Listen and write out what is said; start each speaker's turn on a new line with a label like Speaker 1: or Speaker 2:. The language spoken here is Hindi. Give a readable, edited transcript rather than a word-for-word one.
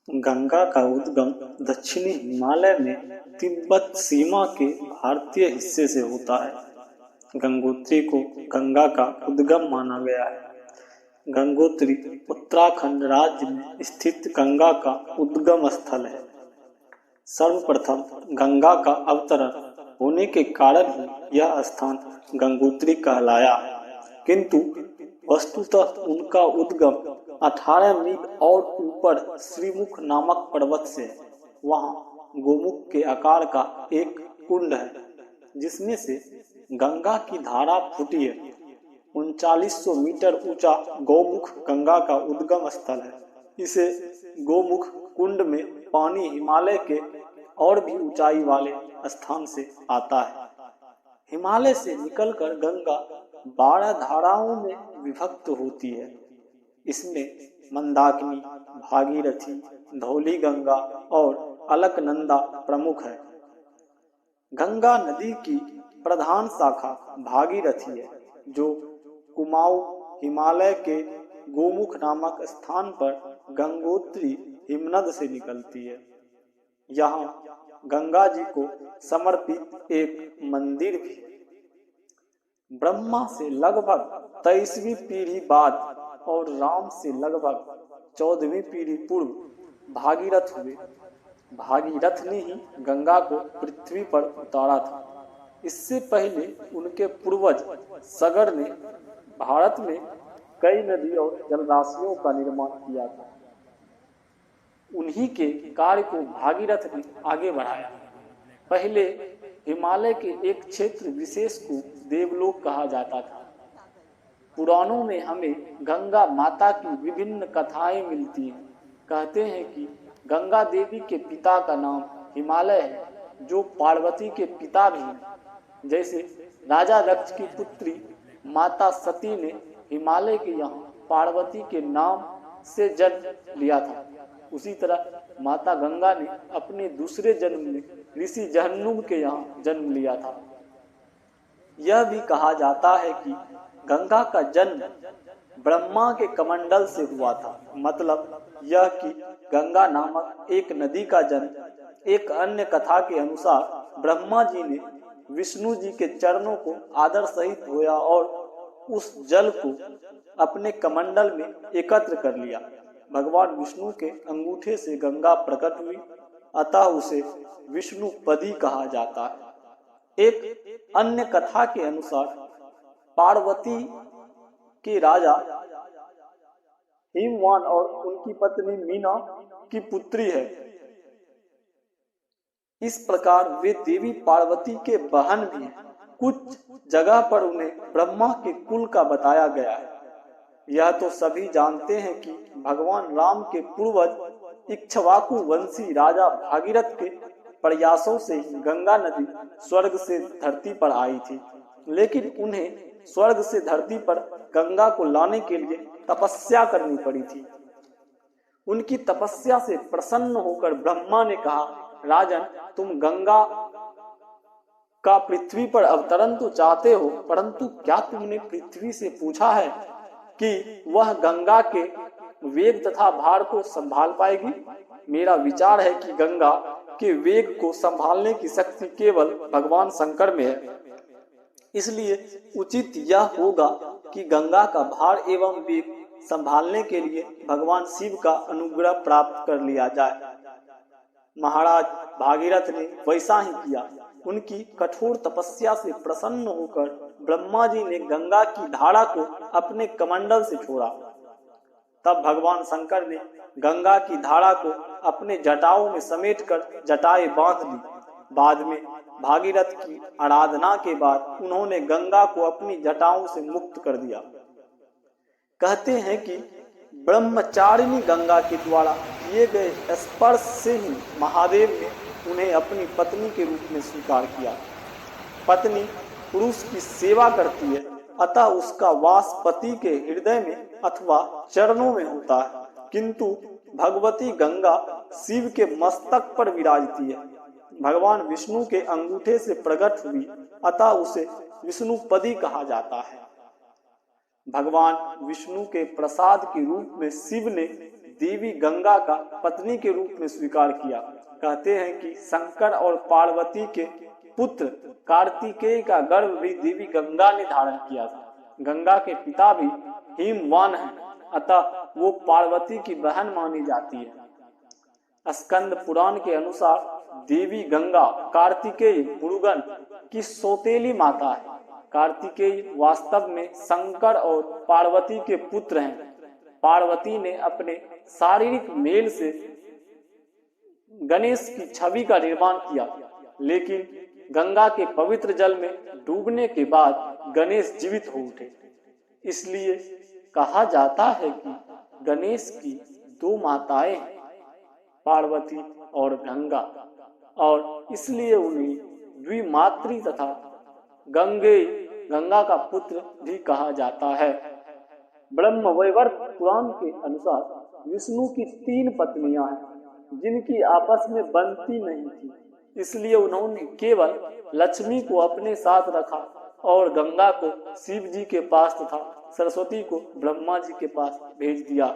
Speaker 1: गंगा का उद्गम दक्षिणी हिमालय में तिब्बत सीमा के भारतीय हिस्से से होता है। गंगोत्री को गंगा का उद्गम माना गया है। गंगोत्री उत्तराखंड राज्य में स्थित गंगा का उद्गम स्थल है। सर्वप्रथम गंगा का अवतरण होने के कारण ही यह स्थान गंगोत्री कहलाया, किंतु वस्तुतः उनका उद्गम 18 मील और ऊपर श्रीमुख नामक पर्वत से है। वहाँ गोमुख के आकार का एक कुंड है जिसमें से गंगा की धारा फूटी है। 3900 मीटर ऊंचा गौमुख गंगा का उद्गम स्थल है। इसे गोमुख कुंड में पानी हिमालय के और भी ऊंचाई वाले स्थान से आता है। हिमालय से निकलकर गंगा 12 धाराओं में विभक्त होती है। इसमें मंदाकिनी, भागीरथी, धौली गंगा और अलकनंदा प्रमुख है। गंगा नदी की प्रधान शाखा भागीरथी है, जो कुमाऊं हिमालय के गोमुख नामक स्थान पर गंगोत्री हिमनद से निकलती है। यहाँ गंगा जी को समर्पित एक मंदिर भी है। ब्रह्मा से लगभग 23वीं पीढ़ी बाद और राम से लगभग 14वीं पीढ़ी पूर्व भागीरथ हुए। भागीरथ ने ही गंगा को पृथ्वी पर उतारा था। इससे पहले उनके पूर्वज सगर ने भारत में कई नदी और जलराशियों का निर्माण किया था। उन्हीं के कार्य को भागीरथ ने आगे बढ़ाया। पहले हिमालय के एक क्षेत्र विशेष को देवलोक कहा जाता था। पुराणों में हमें गंगा माता की विभिन्न कथाएं मिलती हैं। कहते हैं कि गंगा देवी के पिता का नाम हिमालय है, जो पार्वती के पिता भी हैं। जैसे राजा दक्ष की पुत्री माता सती ने हिमालय के यहाँ पार्वती के नाम से जन्म लिया था, उसी तरह माता गंगा ने अपने दूसरे जन्म में ऋषि जहन्नुम के यहाँ जन्म लिया था। यह भी कहा जाता है कि गंगा का जन्म ब्रह्मा के कमंडल से हुआ था। मतलब यह कि गंगा नामक एक नदी का जन्म एक अन्य कथा के अनुसार ब्रह्मा जी ने विष्णु जी के चरणों को आदर सहित धोया और उस जल को अपने कमंडल में एकत्र कर लिया। भगवान विष्णु के अंगूठे से गंगा प्रकट हुई, अतः उसे विष्णुपदी कहा जाता है। एक अन्य कथा के अनुसार पार्वती के राजा हिमवान और उनकी पत्नी मीना की पुत्री है। इस प्रकार वे देवी पार्वती के बहन भी हैं। कुछ जगह पर उन्हें ब्रह्मा के कुल का बताया गया है। यह तो सभी जानते हैं कि भगवान राम के पूर्वज इक्ष्वाकु वंशी राजा भागीरथ के प्रयासों से ही गंगा नदी स्वर्ग से धरती पर आई थी, लेकिन उन्हें स्वर्ग से धरती पर गंगा को लाने के लिए तपस्या करनी पड़ी थी। उनकी तपस्या से प्रसन्न होकर ब्रह्मा ने कहा, राजन, तुम गंगा का पृथ्वी पर अवतरण तो चाहते हो, परंतु क्या तुमने पृथ्वी से पूछा है कि वह गंगा के वेग तथा भार को संभाल पाएगी? मेरा विचार है कि गंगा के वेग को संभालने की शक्ति केवल भगवान शंकर में है। इसलिए उचित यह होगा कि गंगा का भार एवं वेग संभालने के लिए भगवान शिव का अनुग्रह प्राप्त कर लिया जाए। महाराज भागीरथ ने वैसा ही किया। उनकी कठोर तपस्या से प्रसन्न होकर ब्रह्मा जी ने गंगा की धारा को अपने कमंडल से छोड़ा। तब भगवान शंकर ने गंगा की धारा को अपने जटाओं में समेटकर जटाएं बांध दी। बाद में भागीरथ की आराधना के बाद उन्होंने गंगा को अपनी जटाओं से मुक्त कर दिया। कहते हैं कि ब्रह्मचारिणी गंगा के द्वारा किए गए स्पर्श से ही महादेव ने उन्हें अपनी पत्नी के रूप में स्वीकार किया। पत्नी पुरुष की सेवा करती है, अतः उसका वास पति के हृदय में अथवा चरणों में होता है, किंतु भगवती गंगा शिव के मस्तक पर विराजती है। भगवान विष्णु के अंगूठे से प्रकट हुई, अतः उसे विष्णुपदी कहा जाता है। भगवान विष्णु के प्रसाद के रूप में शिव ने देवी गंगा का पत्नी के रूप में स्वीकार किया। कहते हैं कि शंकर और पार्वती के पुत्र कार्तिकेय का गर्भ भी देवी गंगा ने धारण किया था। गंगा के पिता भी हिमवान हैं, अतः वो पार्वती की बहन मानी जाती है। स्कंद पुराण के अनुसार देवी गंगा कार्तिकेय मुरुगन की सौतेली माता है। कार्तिकेय वास्तव में शंकर और पार्वती के पुत्र हैं। पार्वती ने अपने शारीरिक मेल से गणेश की छवि का निर्माण किया, लेकिन गंगा के पवित्र जल में डूबने के बाद गणेश जीवित हो उठे। इसलिए कहा जाता है कि गणेश की दो माताएं हैं, पार्वती और गंगा, और इसलिए उन्हें द्विमात्री तथा गंगा का पुत्र भी कहा जाता है। ब्रह्मवैवर्त पुराण के अनुसार विष्णु की 3 पत्नियां हैं, जिनकी आपस में बनती नहीं थी, इसलिए उन्होंने केवल लक्ष्मी को अपने साथ रखा और गंगा को शिव जी के पास तथा सरस्वती को ब्रह्मा जी के पास भेज दिया।